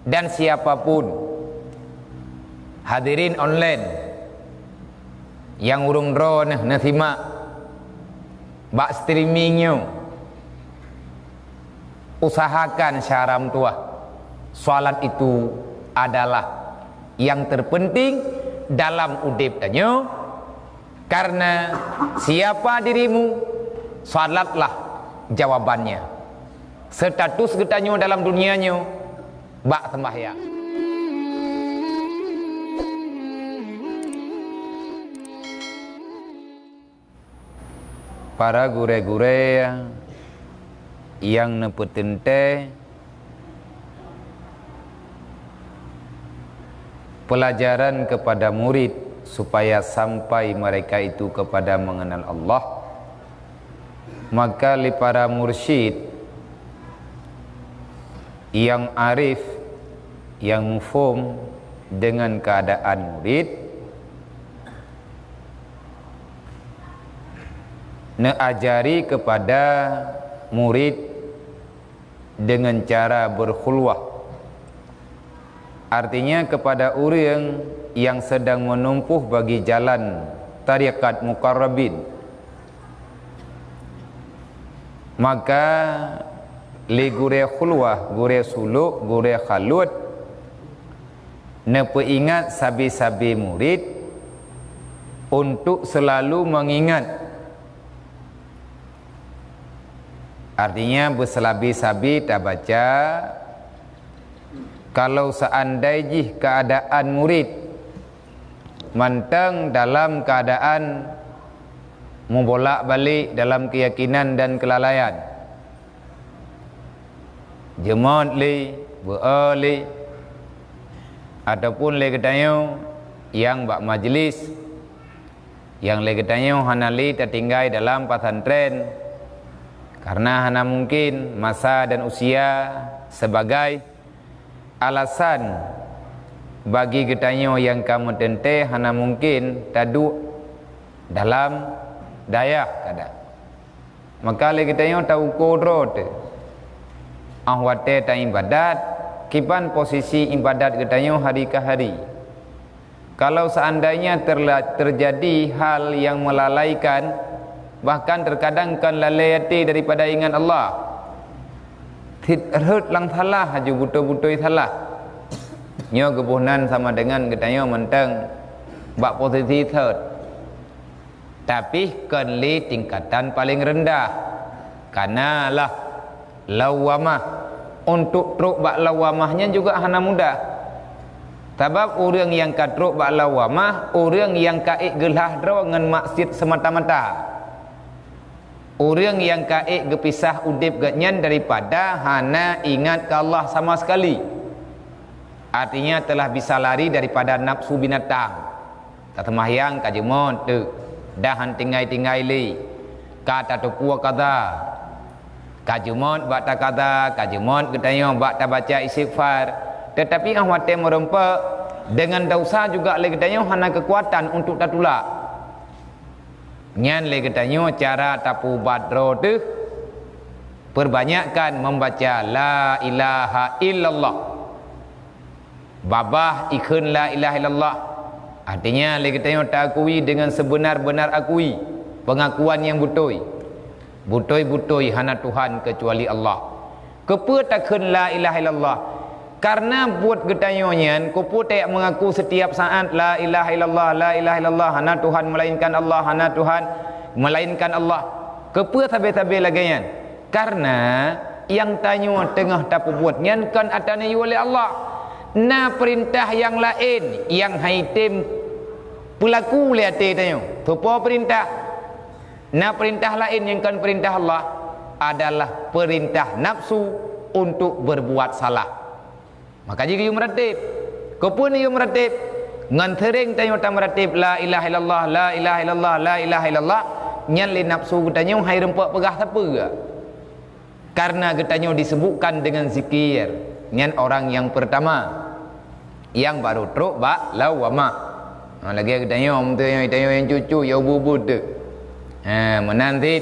dan siapapun hadirin online yang urung draw nah simak bak streamingnya, usahakan syaram tua salat itu adalah yang terpenting dalam udip danyo, karena siapa dirimu salatlah jawabannya. Status getanyo dalam dunianya bak sembahyang. Para gure-gure yang nepetente pelajaran kepada murid supaya sampai mereka itu kepada mengenal Allah, maka li para mursyid yang arif, yang mufhum dengan keadaan murid, ajari kepada murid dengan cara berkhulwah. Artinya kepada orang yang sedang menempuh bagi jalan tariqat muqarrabin, maka li gure khulwah, gure suluk, gure khalut, nepe ingat sabi-sabi murid untuk selalu mengingat. Artinya berselabi-sabi tak baca. Kalau seandainya keadaan murid manteng dalam keadaan membolak-balik dalam keyakinan dan kelalaian, jemaat li, berali, ataupun li ketanyo yang bak majlis, yang li ketanyo hanali tertinggal dalam pesantren, karena hana mungkin masa dan usia sebagai alasan bagi getanyo yang kamu tente hana mungkin tadu dalam daya kada. Maka le getanyo tahu kodrot ahwate ta ibadat, kipan posisi ibadat getanyo hari ke hari. Kalau seandainya terjadi hal yang melalaikan, bahkan terkadang kan lalai hati daripada ingat Allah, hut lang salah haju buto-butoi salah nyo kebunan sama dengan getanyo menteng bak posisi third, tapi kenli tingkatan paling rendah, karena lah lawamah. Untuk truk bak lawamahnya juga hana mudah, sebab orang yang katruk bak lawamah orang yang kaik gelah draw dengan maksud semata-mata, orang yang kaik gepisah udip genyan daripada hana ingat ke Allah sama sekali. Artinya telah bisa lari daripada nafsu binatang. Tak semahyang kajemon tu dahan tinggai-tinggai li kata tu puak kata kajemon bak tak kata kajemon getanyo bak tak baca istighfar, tetapi ahwate merempak dengan dosa juga le getanyo hana kekuatan untuk tatulak. Nyan le getanyo cara tapu badro tu perbanyakkan membaca la ilaha illallah, babah ikun la ilaha illallah. Artinya le getanyo tak akui dengan sebenar-benar akui, pengakuan yang butoi hana Tuhan kecuali Allah. Kepa takun la ilaha illallah, karena buat getanyo nyan kepa tak mengaku setiap saat la ilaha illallah, la ilaha illallah, hana Tuhan melainkan Allah, hana Tuhan melainkan Allah. Kepa tabe-tabe lagi nyan, karena yang tanyo tengah tapu buat nyan kan atane oleh Allah. Na perintah yang lain yang haitim pelaku lihat tanyo tupo perintah. Na perintah lain yang kan perintah Allah adalah perintah nafsu untuk berbuat salah. Maka jika you meratib, kepun you meratib ngan tering tanyo ta meratib la ilaha illallah, la ilaha illallah, la ilaha illallah, nyan li nafsu getanyo hai rempak pegah siapa ke? Karena getanyo disebutkan dengan zikir. Nyan orang yang pertama yang baru truk ba lawama. Lagi getanyo getanyo yang cucu ya bubu tu. Menanti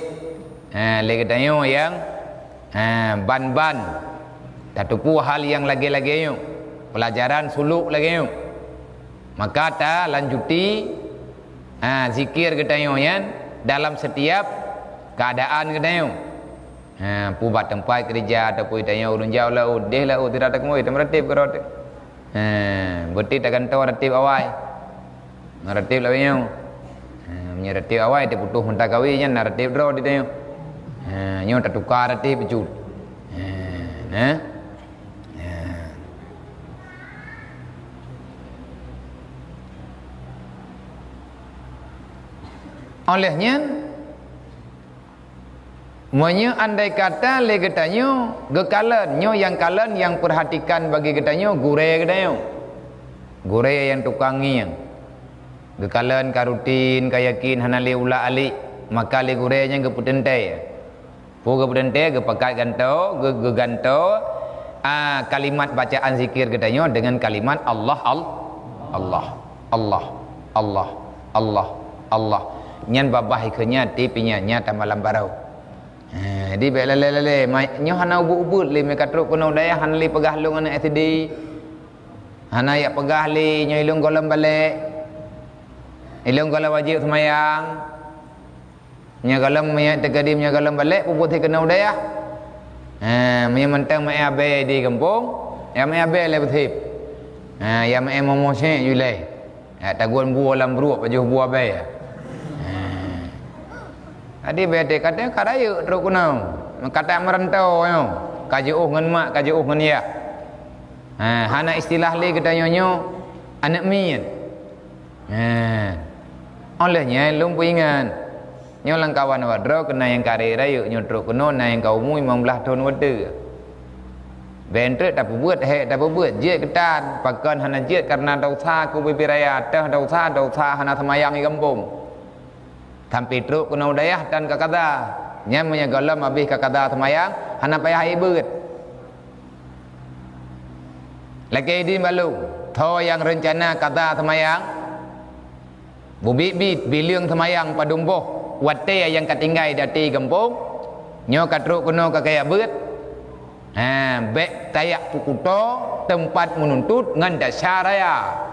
lagi getanyo yang ban-ban tatupu hal yang lagi-lagi pelajaran suluk lagi yo. Maka ta lanjuti zikir kita yo yan dalam setiap keadaan kita yo. Pubat tempat kerja ataupun tanya urun jauh lah, deh lah, tidak ada kemui, tak meratib kerot. Berarti tak kantau ratib awal, meratib lah punya. Meratib awal, dia putus mentah kawinya, ratib draw dia tanya. Nyo tak tukar ratib pecut. Olehnya Monya andai kata le getanyo gekalan nyo yang kalan yang perhatikan bagi getanyo gure getanyo. Gure yang tukangi yang gekalan karutin kayakin hanali ula ali maka le gure nya geputente. Po geputente gepakai ganto geganto kalimat bacaan zikir getanyo dengan kalimat Allah Allah Allah Allah Allah Allah. Nyan babah ikenya tipinya nyata malam barau. Di belele nyo hana ubut le me katruk kono daya han li pegah long anak SD hana ya pegah li nyo ilung golam balik ilung golam wajib semayang nya golam me tegadim nya golam balik puput kena daya me mentang me abe di kampung ya me abe le betip ya me momo se yule taguan buah lam bru pajuh buah abe Adi bete kata karaya teruk kunau. Kata merantau yo. Kaji ngan mak, kaji ngan ya. Hana istilah le kita nyonyo anak min. Olehnya lum puingan. Nyo lang kawan wadro kena yang kare rayu nyo teruk kuno na yang kau mui 15 tahun wede. Bentre tak buat tak buat je ketan pakan hana je karena dosa ku bibiraya teh dosa hana semayang di kampung. Sampai truk kena udayah dan kakada nyamanya galam habis kakada semayang hana payah ibut lagi di malu tho yang rencana kata semayang bubit biliung semayang padumboh wate yang katinggai dati gempung nyo katruk kena kakaya bet bek tayak pukuto tempat menuntut ngan dasyaraya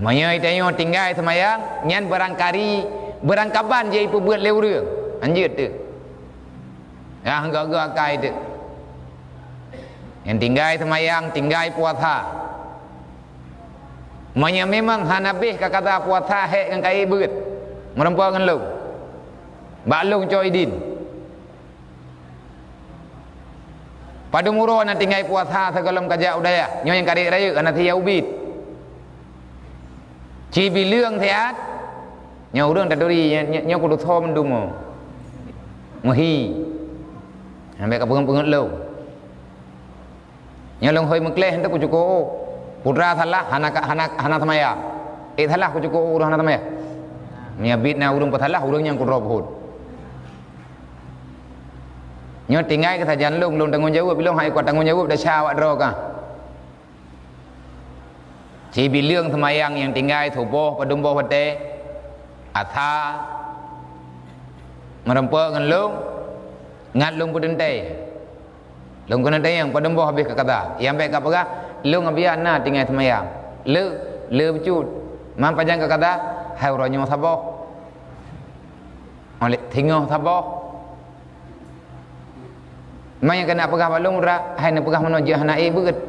Maya itayo tinggal semayang nyan berangkaban je ipu buat leu reung anjir tu gak kai tu yang tinggal semayang tinggal puasa Maya memang hanabih kata puasa hek dengan kai beut merempa dengan lu baklung coidin pada muro nak tinggal puasa segalam kajak udaya nyo yang kari raya anak tiya ubit Chỉ vì lương thế át Nhau đường đặt đô đi Nhau có đồ thô mình đúng không Mà hi Mẹ cả phương lâu Nhau lòng hơi mực lê Hãy subscribe cho Putra thala Hana thamaya thala ko cuko udah hana thamaya Nya bit na urung pathala urung yang kurop hud Nyo tinggai kesajan lung tanggung jawab bilong hai kuat tanggung jawab dah syawat roka Chỉ vì lương semayang yang tinggal thubo padumbo hate atha merempa ngan lung ngat lung pudente lung kena yang padumbo habis kata yang baik apa lung abia na tinggal semayang le becut man panjang kata hai ronyo sabo oleh thingo sabo mai kena pegah balung ra hai na pegah manoji hana e beut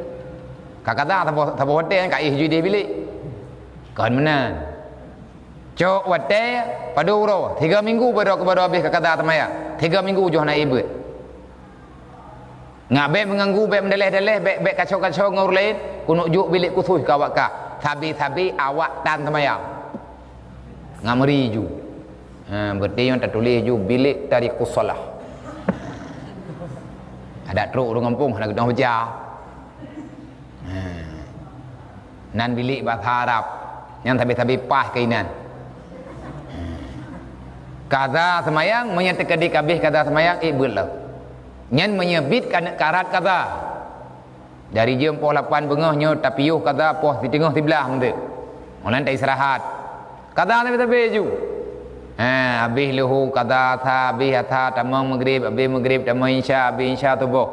kakata thabo hotel ka ih judi bilik kan menan cok wate paduro 3 minggu baru habis kakata tamaya 3 minggu jo hana ibu ngabe mengganggu be mendeleh-deleh be kacau-kacau ngor lain kunuk juk bilik kusuh ka awak ka sabi awak tan tamaya ngamri ju berarti yang tertulis ju bilik tariqus salah ada truk orang kampung nak gedang baca nan bilik bahasa Arab yang tabi pah kainan kaza semayang menyatakan di kabih kaza semayang ibullah nyan menyebit karat kaza dari jam 8 bengahnya tapiyuh kaza poh di tengah sebelah mende molan tak istirahat kaza tabi ju habis luhu kaza tha habis tamam maghrib habis maghrib tamam insya habis insya tubuh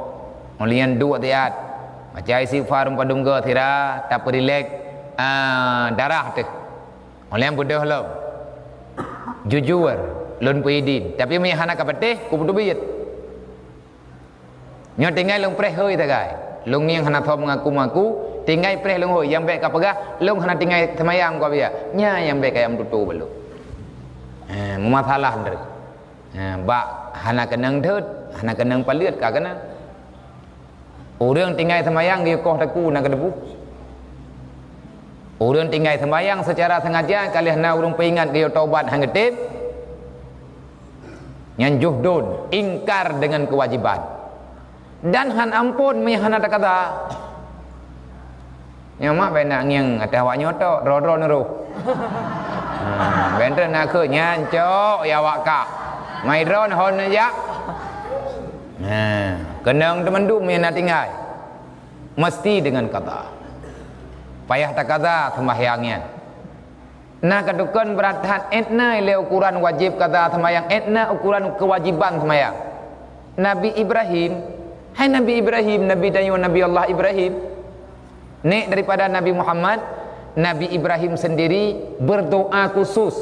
molian dua tiat Macam istighfar padung ke tira tak perilek darah tu. Oleh yang bodoh lo. Jujur lun puidin. Tapi mi hana kapateh ku putu biyet. Nyo tinggal lung preh hoi tagai. Lung yang hana thom ngaku tinggal preh lung hoi yang baik kapagah lung hana tinggal semayang ko biya. Nya yang baik ayam tutu balu. Masalah ndre. Ba hana kenang deut, hana kenang paliut ka kana. Orang tinggal semayang dia koh taku nak kedebu. Orang tinggal semayang secara sengaja kali hana urung peingat dia taubat hang getip. Yang juhdun ingkar dengan kewajiban. Dan han ampun mi hana tak kata. Yang mak benak yang atas awak nyoto ro-ro neru. Benter nak ke nyancok ya awak ka. Mai ron hon ya. Kenang temandu mi nak tinggal. Mesti dengan kata. Payah tak kata sembahyangnya. Nah kedukan beratan etna ile ukuran wajib kata sembahyang, etna ukuran kewajiban sembahyang. Nabi Ibrahim, hai Nabi Ibrahim, Nabi dayu Nabi Allah Ibrahim. Nek daripada Nabi Muhammad, Nabi Ibrahim sendiri berdoa khusus.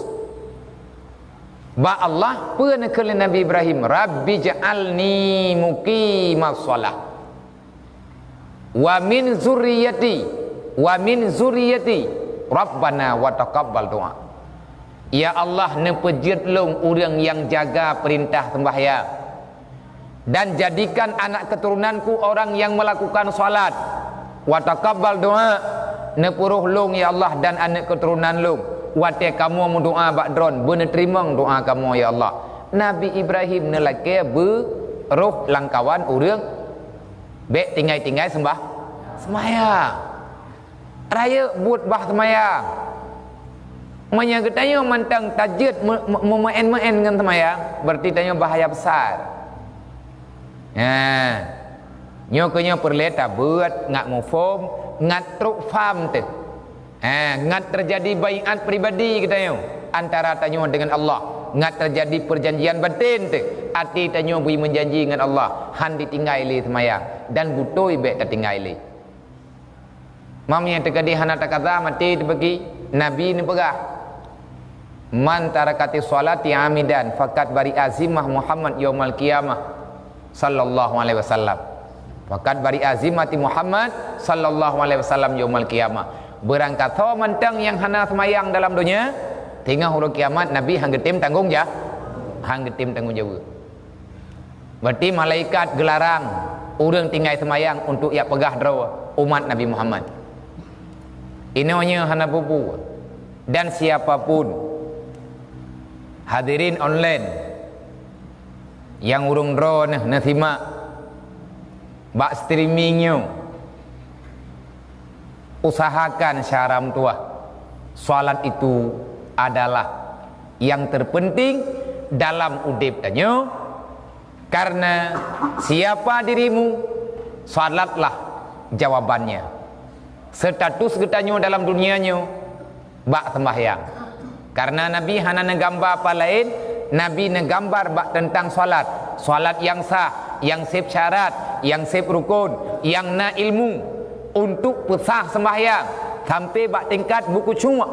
Ba Allah pernah ke Nabi Ibrahim, Rabbi ja'alni muqimas shalah wa min zurriyyati Rabbana wa taqabbal doa. Ya Allah nepejit long orang yang jaga perintah sembahyang dan jadikan anak keturunanku orang yang melakukan salat. Wa taqabbal doa, nepuruh long ya Allah dan anak keturunan long. Wate kamu mu doa bakdron bener terima doa kamu ya Allah. Nabi Ibrahim nelake beruh langkawan urang be tinggai-tinggai sembahyang. Raya buat bah sembahyang. Manya ketanya mantang tajud memain-main dengan sembahyang, berarti tanya bahaya besar. Nyo perleta buat ngak mufom, ngat truk fam tu. Ngat terjadi baiat pribadi kita antara tanyo dengan Allah. Ngat terjadi perjanjian batin tu. Hati tanyo bui menjanji dengan Allah, han ditinggali sembahyang dan butoi be tertinggali. Mam yang terkadi hana tak kata mati dibagi Nabi ni pegah. Man tarakati salati amidan fakat bari azimah Muhammad yaumal qiyamah sallallahu alaihi wasallam. Fakat bari azimati Muhammad sallallahu alaihi wasallam yaumal qiyamah. Berangkat tho mentang yang hana semayang dalam dunia, tinggal huruf kiamat Nabi hang getim tanggung ja. Hang getim tanggung jawab. Berarti malaikat gelarang orang tinggal semayang untuk ia pegah draw umat Nabi Muhammad. Inonya hana pupu. Dan siapapun hadirin online yang urung draw nah simak bak streamingnya, usahakan syaram tua. Salat itu adalah yang terpenting dalam udip tanyo. Karena siapa dirimu, salatlah jawabannya. Status getanyo dalam dunianyo bak sembahyang. Karena Nabi hana negambar apa lain, Nabi negambar bak tentang salat. Salat yang sah, yang sip syarat, yang sip rukun, yang na ilmu untuk pesah sembahyang sampai bak tingkat buku cuma.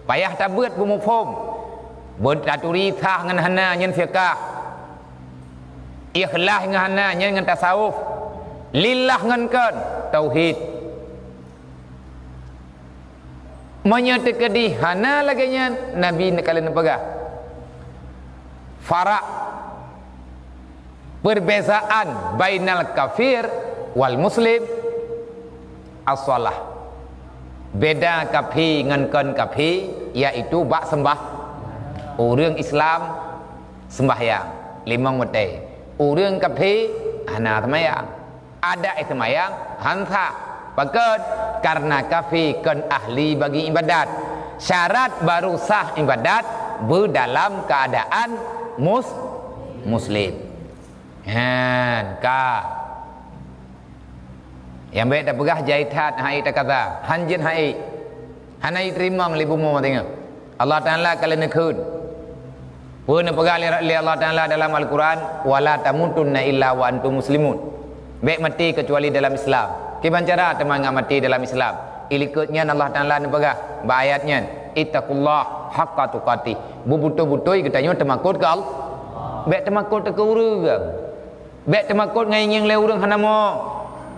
Payah tabut bumufom. Bertaturi sah ngan hana nyen fiqah. Ikhlas ngan hana nyen ngan tasawuf. Lillah ngan kan tauhid. Menyatakan di hana laganya Nabi kalian pegah. Farak perbezaan bainal kafir wal muslim as-salah. Beda kafir dengan kan kafir yaitu bak sembah. Orang Islam sembahyang limang waktu. Orang kafir hana sembahyang. Ada sembahyang hansa. Pakat karena kafir kan ahli bagi ibadat. Syarat baru sah ibadat berdalam keadaan muslim. Yang baik tak pegah jahitat hai tak kata hanjin hai hanai terima libu mu tengok Allah Taala kala nekun pun pegah li Allah Taala dalam Al-Quran wala tamutunna illa wa antum muslimun baik mati kecuali dalam Islam. Kibancara teman ngak mati dalam Islam. Ilikutnya Allah Taala ni pegah ayatnya ittaqullah haqqa tuqatih. Betul-betul kita nyo temakut ke Allah. Bek temakut ke urang. Bek temakut ngai nging le urang hanamo.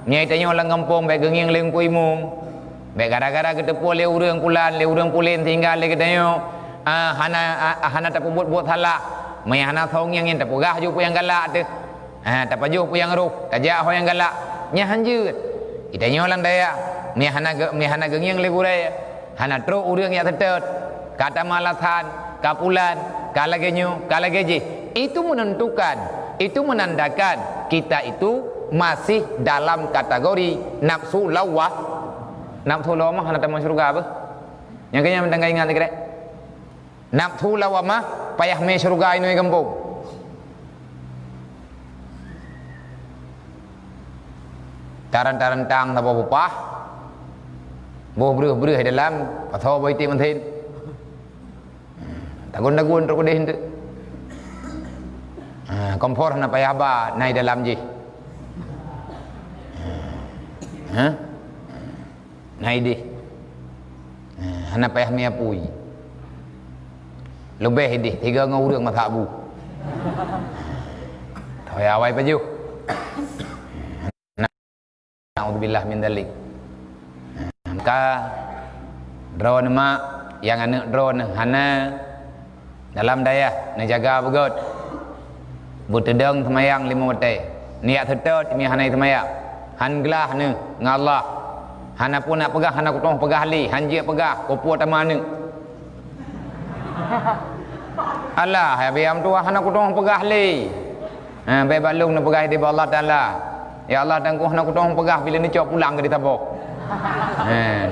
Nyai tanyo lang kampung bek genging le kuimung. Bek gara-gara kita pole urang pulan le urang pulen tinggal le kita nyo. Hana tak buat salah. Mai hana thong yang tak pegah ju pu yang galak tu. Tak paju pu yang ruh, tajak ho yang galak. Nya hanjeut. Kita nyo lang daya. Mi hana genging le kurai. Hana tro urang yang tetet. Kata malatan, kapulan, kalagenyo, kalageji. Itu menentukan, itu menandakan kita itu masih dalam kategori nafsu lawah. Nafsu lawah mah hana tamu surga apa? Yang kayaknya mendengar ingat kira. Nafsu lawah mah payah me surga ini kampung. Taran-taran tang apa bupah. Boh beruh-beruh dalam atau baiti menthin. Tagun-tagun terus deh tu. Kompor nak payah ba naik dalam je. Naik deh. Hana payah mi apui. Lebih deh 3 ngau urang masak bu. Thôi awai paju. Nauzubillah min dzalik. Maka drone mak yang anak drone hana dalam daya nak jaga begot. Butedeng semayang 5 waktu. Niat tetet mi hanai semayang. Han gelah ni ngallah. Hana pun nak pegah hana kutong pegah li, han je pegah kopo tama ni. Allah ya biam tu hana kutong pegah li. Be balung nak pegah di Allah Taala. Ya Allah tangguh hana kutong pegah bila ni cok pulang ke di tabok.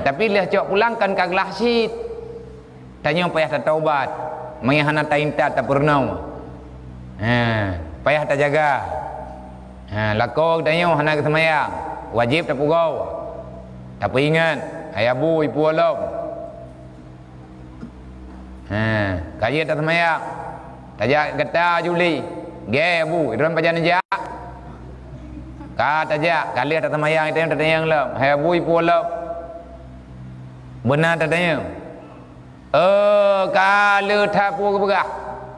Tapi lah cok pulang kan kaglah sit. Tanya payah taubat. Mai hana tainta tak pernah. Payah tak jaga. Lakok tanya hana ke semayang. Wajib tak pugau. Tapi ingat, ayah bu ibu alam. Kaya tak semayang. Tajak kata juli. Ge bu, iran pajan aja. Kata aja, kali tak semayang itu yang tak tanya lam. Ayah bu ibu alam. Benar tak tanya. Kalau tak pu ke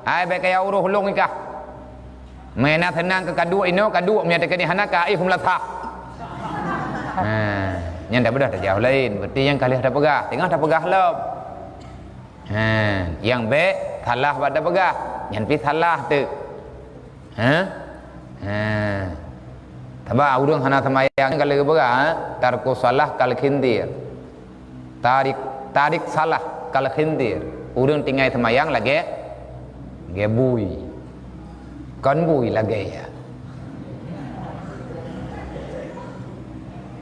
ai baik kaya uruh long ikah. Mena tenang ke kadua ino kadua menyatakan ni hanaka ihum latha. Yang tak bedah tak jauh lain. Berarti yang kali ada pegah, tengah tak pegah lom. Yang baik salah pada pegah, yang pi salah tu. Taba urang hana semayang kali pegah, tarku salah kal khindir. Tarik salah kal khindir. Urang tinggal semayang lagi gebui. Kan bui lagi ya.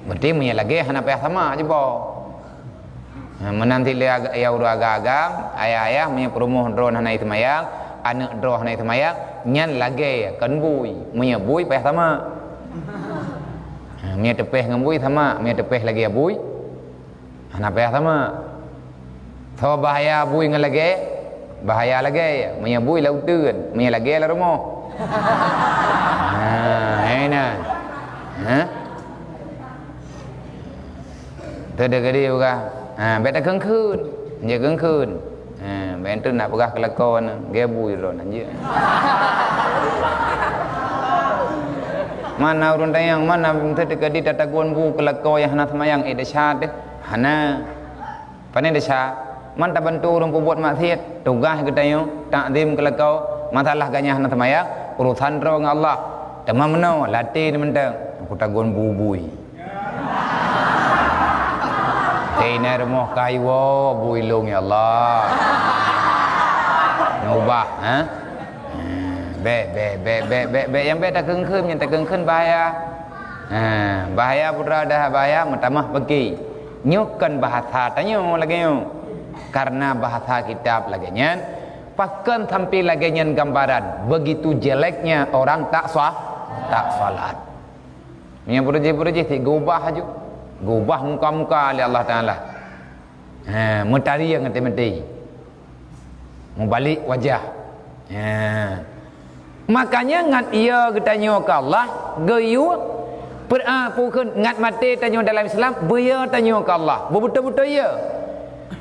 Berarti punya lagi hana payah sama je bo. Menanti le ya uru agak-agam, ayah-ayah punya perumuh drone hana itu mayang, anak drone hana itu mayang, nyan lagi kan bui, punya bui payah sama. Punya tepeh dengan bui sama, punya tepeh lagi ya bui, hana payah sama. So bahaya bui dengan lagi, bahaya lagi, punya bui laut turun, punya lagi lah rumah. Enak. Tidak ke dia juga. Beta kengkun, dia kengkun. Beta nak pegah kelakon, gebui ron aja. Mana urun tayang, mana tidak ke dia tataguan bu kelakon yang hana semayang edeshat deh, hana. Panen deshat, mana bantu orang buat maksiat, tugas kita yang takdim kelakon, masalah ganya hana semayang, urusan ro dengan Allah. Tamam meno, latih mentang, aku taguan bubui. Ina rumah kayu bui long ya Allah. Ngubah, be yang be tak kengkun yang tak kengkun bahaya. Bahaya putra dah bahaya metamah pergi. Nyukan bahasa tanya lagi nyu. Karena bahasa kitab lagi nyan. Pakan tampil lagi nyan gambaran. Begitu jeleknya orang tak salat. Nya puruji gubah aja. Gubah muka-muka oleh Allah Ta'ala. Mentari yang mati-mati. Membalik wajah. Makanya ngan ia ketanya ke Allah, gayu Pukun ngat mati tanya dalam Islam, beya tanya ke Allah. Betul-betul ya.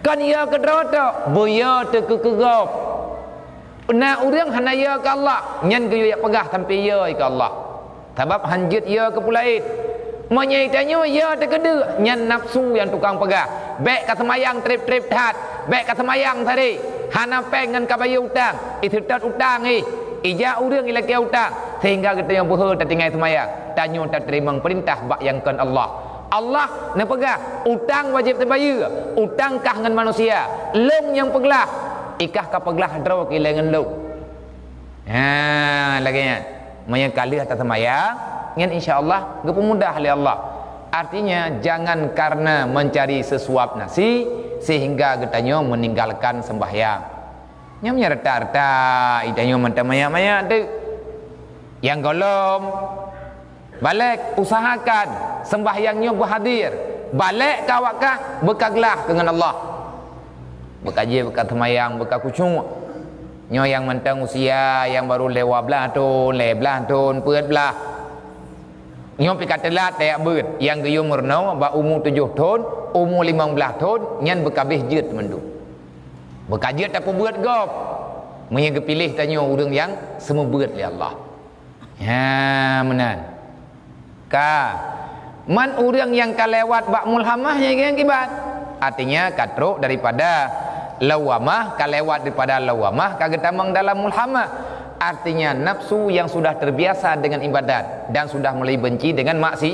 Kan ya ke derata, beya te ke kerap. Nah urang hana ya ke Allah, nyan ke ya pegah sampai ya ke Allah. Sebab hanjut ya ke pulaid. Menyai tanya ya te kede, nyan nafsu yang tukang pegah. Bek ka semayang trip-trip tat, bek ka semayang tadi. Hana pengen ka bayar utang, itu tat utang ija urang ila ke utang. Sehingga kita yang buhur tak tinggal semayang, tanya tak terima perintah bak yang kan Allah. Allah nak pegah utang wajib terbayar, utang kah dengan manusia, long yang pegelah, ikah ka pegelah draw kilangan long. Lagi nya, maya kali atas semayang, ngan insya-Allah gepu mudah oleh Allah. Artinya jangan karena mencari sesuap nasi sehingga getanya meninggalkan sembahyang. Nyamnya reta-reta, idanyo mentah maya-maya tu. Yang golom balik usahakan sembahyangnya berhadir, balik kawakah bekaglah dengan Allah, bekaji bekat semayang bekat kucung nyo yang mentang usia yang baru lewat belah tahun peut belah nyo pikat telat tak beut yang geyo murno ba umur 7 tahun umur 15 tahun nyan bekabeh jeut mendu bekaji tak beut gop mun pilih tanya urang yang semua beut li Allah. Ya menan ka man urang yang kalewat bak mulhamah yang kibat artinya katruk daripada lawamah kalewat daripada lawamah kagetamang dalam mulhamah artinya nafsu yang sudah terbiasa dengan ibadat dan sudah mulai benci dengan maksi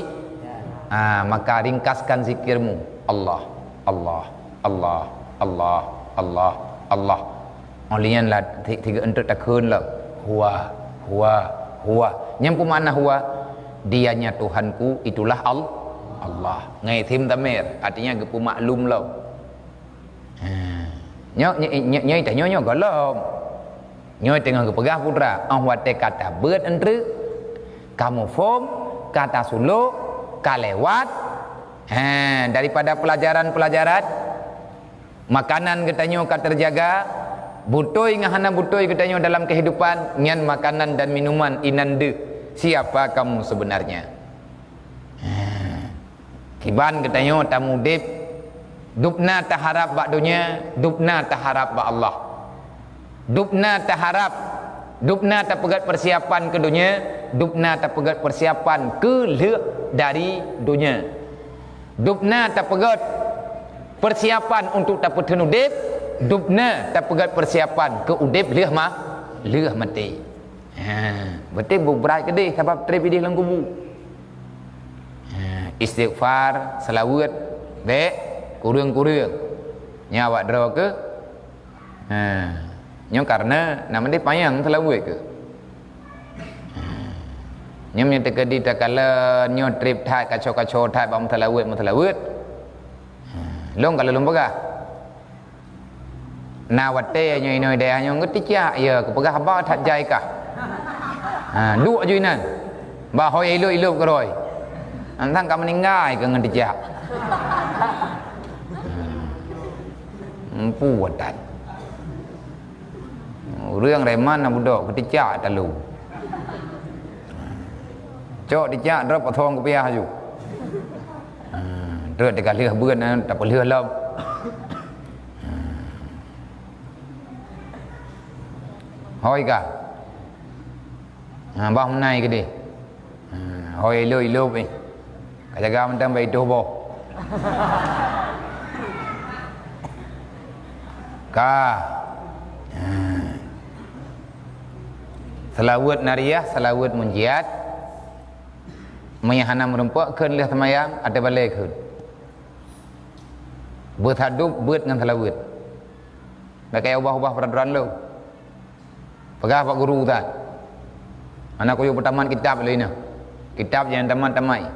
maka ringkaskan zikirmu Allah Allah Allah Allah Allah Allah olian lah tiga untuk takun lah huwa nyampu mana huwa dianya Tuhanku itulah Allah ngai tim tamir artinya gepu maklum lo nyo tanya nyo golom nyo tengah gepegah putra wate kata beut entre kamu fom kata suluk kalewat daripada pelajaran makanan katanya terjaga butoi ngahana butoi katanya dalam kehidupan nyan makanan dan minuman inande siapa kamu sebenarnya kiban katanya tamudip dupna taharap bak dunia dupna taharap bak Allah dupna taharap dupna tapegat persiapan ke dunia dupna tapegat persiapan ke lek dari dunia dupna tapegat persiapan untuk tapetun udip dupna tapegat persiapan ke udip leh mati betul berat kedih sebab terpidih dalam kubur istighfar selawat dek kurang nyawa draw ke nyo karena nama dia payang selawat ke nyo nya tekadi takala nyo trip thai kacau thai bam selawat long kalau lom pegah nawate nyo ino dia nyo ngetica ya ke pegah ba that jai kah duk je nan ba hoi ilup keroi antang ka meninggal ke ngetica puatan urang reman na budak ketica talu cok dicak drop thong ke piah ju drop dekat leh beun tak boleh lom hoi ka bah hôm nay cái đi hoi ilup ni kajaga mentang bai tu bo ka selawat nariyah selawat munjiat mayahana merempak keun leh semayang ada balik keun bertadup beut dengan selawat pakai ubah-ubah peraturan lo pegah pak guru tak anak kuyu pertamaan kitab lainnya kitab yang taman-tamai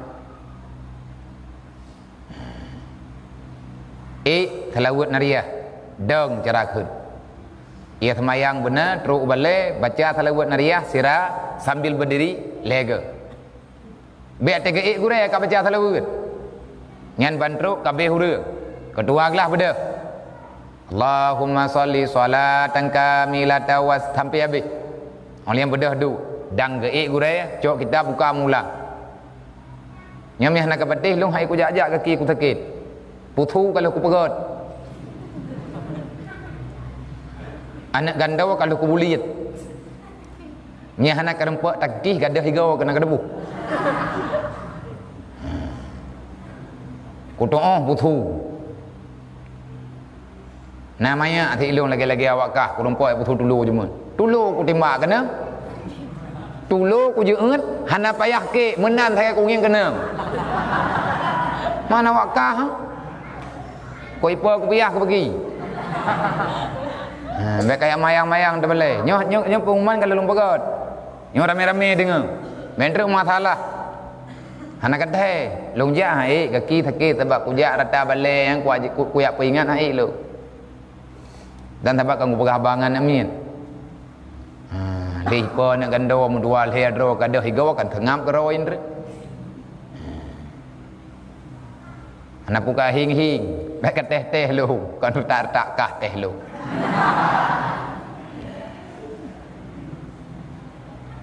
selawat nariyah dong cara keun ia semayang benar teruk balik baca selawat nariyah sirah sambil berdiri lega biar tega gureh ka baca selawat ngan bantruk kabeh hurang kedua gelah beda Allahumma salli salatan kamilatan was sampai habis oleh yang bedah du dang geik gureh cok kita buka mula Nyamih nak patih long hai ku jak-jak kaki ku sakit. Putu kalau ku perut. Anak ganda kalau ku bulit. Nyah anak kerempak takdih gadah higau kena kedebu. Ku doa putu. Namanya hati ilung lagi-lagi awak kah ku rompak putu tulu cuma. Tulu ku timbak kena. Tulu ku jeut hana payah ke menan saya ku nging kena. Mana awak kah? Ku ipa ku payah ku pergi. Baik kayak mayang-mayang terbelai. Nyoh pengumuman kalau lumpegot. Nyoh rame-rame dengar. Mentre masalah. Hana kadai, long ja hai kaki sakit sebab ku jak rata balai yang ku yak peringat hai lu. Dan sebab kamu perabangan amin. Lih ko nak gando mudual hedro kadah higaw kan tengam keroin re. Anak buka hing-hing, baik teh-teh lu, kan tak kah teh lu.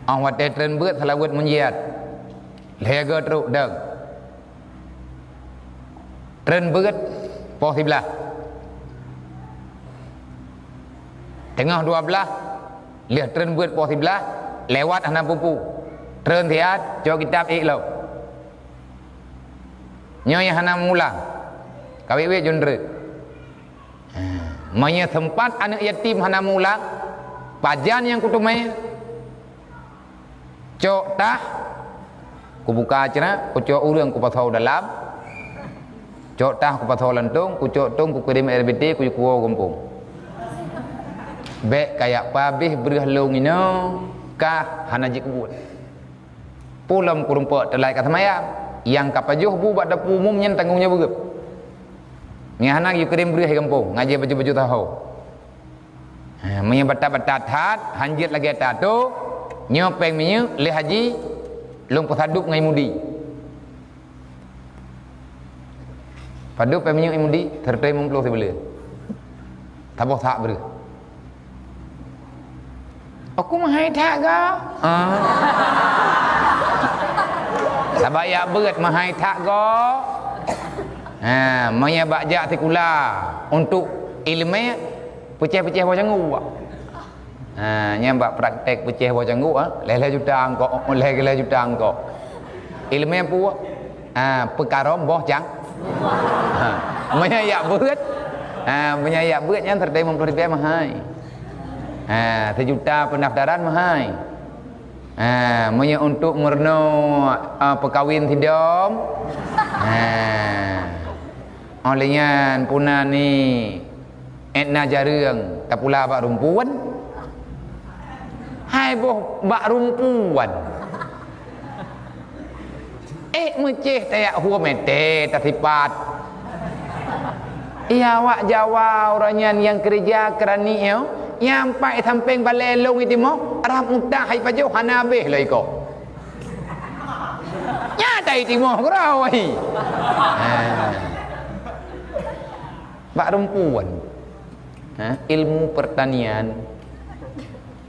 Awak teh tren beut salawat menjiat. Lega teruk dak. Tren beut pos 11. Tengah 12 lihat tren beut pos 11 lewat hana pupu. Tren tiat jo kitab ik lo. Nyoy hana mulang. Kawi-wi jundre. Manya tempat anak yatim hana mulang. Pajan yang kutumai. Cok tah. Ku buka cerah, ku cok urang ku pathau dalam. Cok tah ku pathau lantung, ku cok tung ku kirim RBT ku kuwo kampung. Bek kayak pabih berah long ino kah hana jik buat. Pulam ku rumput telai kata mayam. Yang kapajuh bu bak dapu umumnya tanggungnya berup. Ni anak yu kirim berih kampung ngaji baju-baju tahu. Menyebut batat hat hanjit lagi tato nyopeng minyu le haji lung pasaduk ngai mudi. Padu peminyu imudi tertei memplo sebele. Taboh tak ber. Aku mahai tak ga? Sabaya berat mahai tak go. Maya bakjak tikula untuk ilmu pecah-pecah wajanggu. Nyambak praktek pecah wajanggu lele juta angko, lele juta angko. Ilmu pu perkara boh jang. Maya ya berat. Maya ya berat yang terdai mempelajari mahai. 1 juta pendaftaran mahai. Maya untuk merno perkawin tidom. Olehnya puna ni etna jarang tapula bak rumpuan. Hai boh bak rumpuan. Meceh tayak huwa mete tatipat. Iya wak Jawa orangnya yang kerja kerani yo. Nyampai samping balai long itu mo arah muntah hai pajau hanabeh lah iko. Nyata itu mo kerawai. Bak rumpuan. Ilmu pertanian.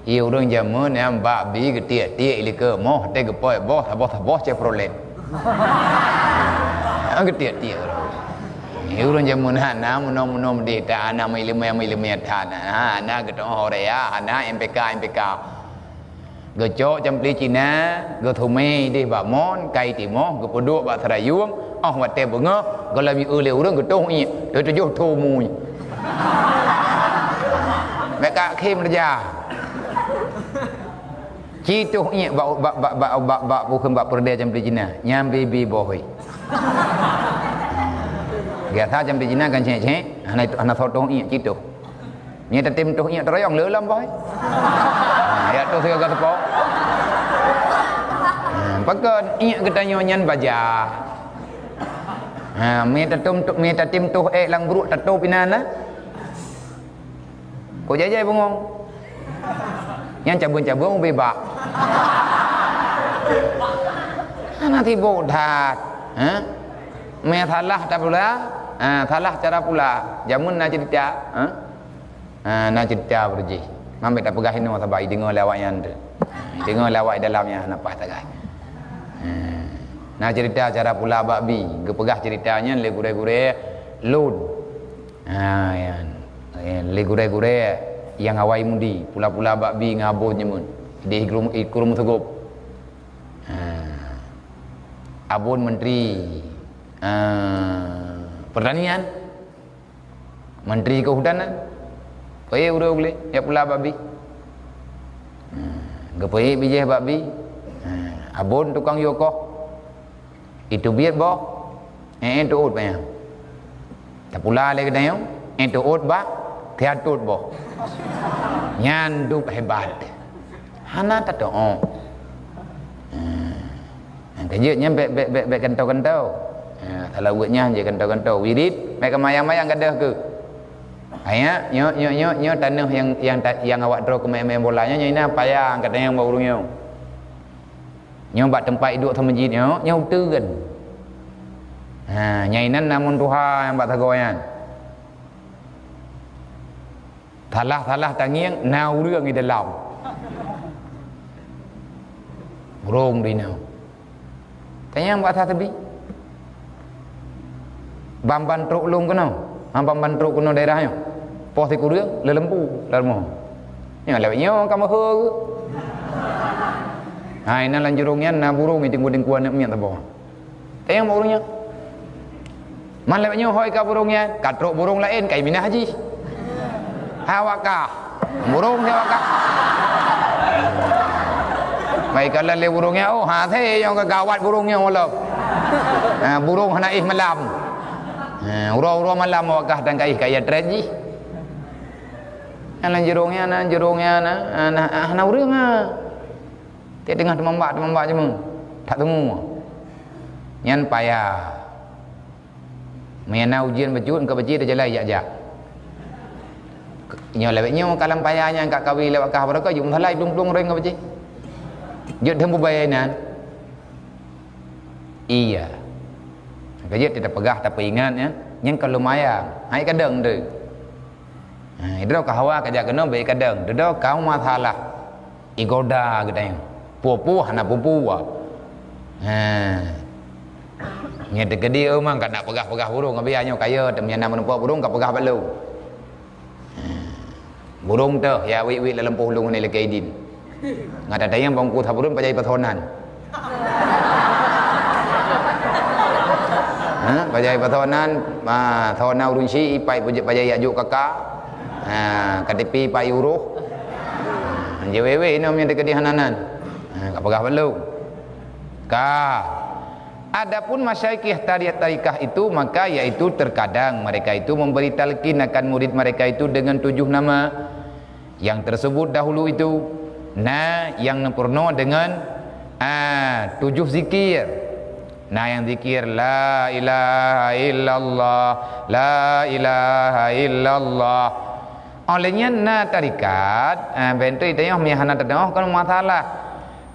Ia orang zaman yang babi getik-getik ilika moh te gepoi boh saboh Chevrolet. Getik-getik orang. Urang jamun hana muno mendeta ana ilmu thana ana geto horea ana MPK gecok jampli Cina gothume di bamon kai timo gepodok ba tharayung wate bunga golami ule urang getoh i de tujuh thumui mereka khem raja cituh i ba bukan ba perdaya jampli Cina nyam bibi bohoi. Gata jam di Cina kan cek anak sotong iya gitu. Ni tetim tuh iya teroyong leulam boy. Ya tuh segala tepo. Pakai iya kita nyonya baja. Me tetim tuh lang buruk tato pinana. Kau jajai bengong. Yang cabun-cabun bebak. Nanti bodat. Me salah tak pula. Salah cara pula jamun na cerita na cerita berji mambe tak pegah ino sabai dengar lawak yang tu dengar lawak dalamnya nampak tak gai Nah cerita cara pula babi, gepegah ceritanya le gure-gure lun. Le gure-gure yang awai mundi, pula-pula babi ngabon nyemun. Di ikrum tegup. Abon menteri pertanian, menteri kehutanan. Payah udah boleh, ya pula babi. Gepayah bijih babi. Abon tukang yokoh. Itu biar boh, itu ut bayang. Tak pula lagi dah yang, itu ut bah, tiatut boh. Nyandup hebat. Hana tak tahu. Kejutnya be kentau-kentau. Kalau buatnya je kentau-kentau. Wirid, mereka mayang-mayang kadah ke. Ayah, nyo tanah yang awak draw ke main bolanya, nyo ina payang katanya yang baru nyo. Nyo bat tempat hidup sama masjid nyo uteun. Nyainan namun Tuhan yang bat tagoyan. Talah tangiang nau reung di dalam. Burung di nau. Tanya yang bat tebi. Bamban truk lung kono. Bamban truk kono daerahnya. Poh ti kureung le lembu darmo. Nyo lewat nyo kamu heu. Ina lanjurungnya na burung itu tinggu-tingguan nak mian tabo. Tayang burungnya. Man lewatnya hoi ka burungnya, katruk burung lain kai minah haji. Hawakah. Burung hawakah. Baik kalau le burungnya the yang kagawat burungnya wala. Burung hanaih malam. Ura-ura malam hawakah dan kai kaya treji. Lanjurungnya na urang dia tengah temambak je mung. Tak temu. Nyan payah. Mena ujian bejut ke bejit dia jalan jak-jak. Nyo lewatnya kalam payahnya kat kawi lewat kah beraka jum thalai plung-plung reng ke bejit. Jut tembu bayanan. Iya. Kejut tidak pegah tak ingat ya. Nyan kalau mayang, hai kadang tu. Idro kahawa kajak kena baik kadang. Dodo kau masalah. Igoda gedang. Pupu hana pupu wa. Nya tegedi mang kan nak pegah-pegah burung biarnya kaya temnya nama nampak burung ka pegah balu. Burung tu ya wi dalam puhlung ni lagi idin. Ngada dayang bangku thaburun pajai patonan. Pajai patonan thona urunsi ipai pajai ajuk kakak. Katipi pai uruh. Jewewe namanya tegedi hananan. Kapagah balu. Adapun masyaikh tarikah itu maka yaitu terkadang mereka itu memberi talqin akan murid mereka itu dengan 7 nama yang tersebut dahulu itu. Yang sempurna dengan 7 zikir. Yang zikir la ilaha illallah, la ilaha illallah. Olehnya tarikat bentuk itu yang mihana tadawah kalau masalah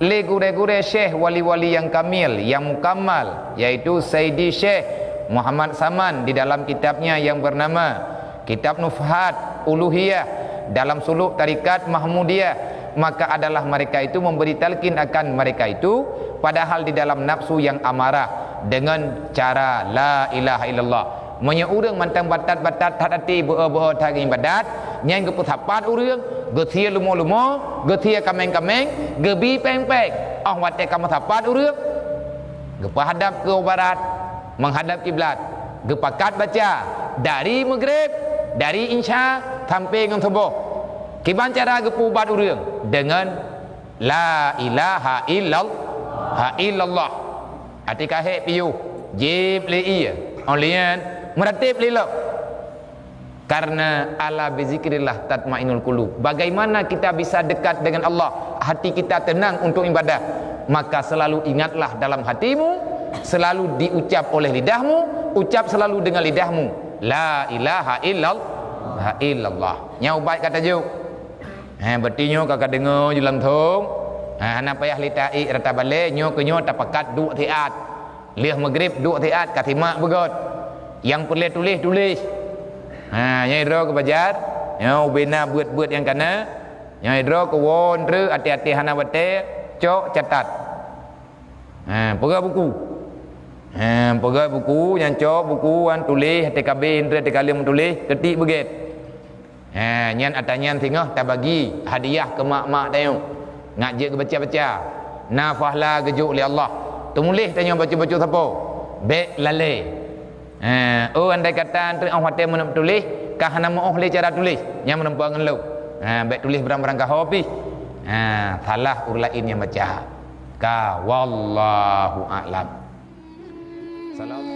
le gure-gure syekh wali-wali yang kamil, yang mukammal, yaitu Sayyidi Syekh Muhammad Saman di dalam kitabnya yang bernama Kitab Nufhat Uluhiyah dalam suluk tarikat Mahmudiyah, maka adalah mereka itu memberi talqin akan mereka itu padahal di dalam nafsu yang amarah dengan cara la ilaha illallah. Manya urang mantang batat-batat hati beo-beo taging badat nyai geput hapat urang getia lumo-lumo getia kameng-kameng gebi peng-peng wate kamu hapat urang gepa hadap ke barat menghadap kiblat gepakat baca dari maghrib dari isya sampai ngam subuh kiban cara gepu bat urang dengan la ilaha illallah atika he piu jib le iya olian meratib lillah karena ala bizikrillah tatmainul qulub. Bagaimana kita bisa dekat dengan Allah, hati kita tenang untuk ibadah, maka selalu ingatlah dalam hatimu, selalu diucap oleh lidahmu, ucap selalu dengan lidahmu la ilaha illallah. Nya ubat kata juk betinyo kakak dengar dalam thong hana payah litai rata balik nyo ke nyo tapakat 2 tiat liah maghrib 2 tiat katimak begot yang perlu tulis nyai dro ke bajar nyau bina buat yang kana nyai dro ke won re hati-hati hana wate cok catat pegah buku Pegang buku yang cok buku an tulis hati kabin hati kalim tulis ketik begitu. Nyan atanyan tengah tak bagi hadiah ke mak-mak tayong. Ngajak ke baca-baca. Nafahla gejuk li Allah. Tulis tanya baca-baca siapa? Bek lale. Andai kata antu orang hati mana tulis, kah nama oh le cara tulis, yang menempa ngelau. Bek tulis berang-berang kah hopi. Salah urlain yang baca. Ka wallahu a'lam. Salam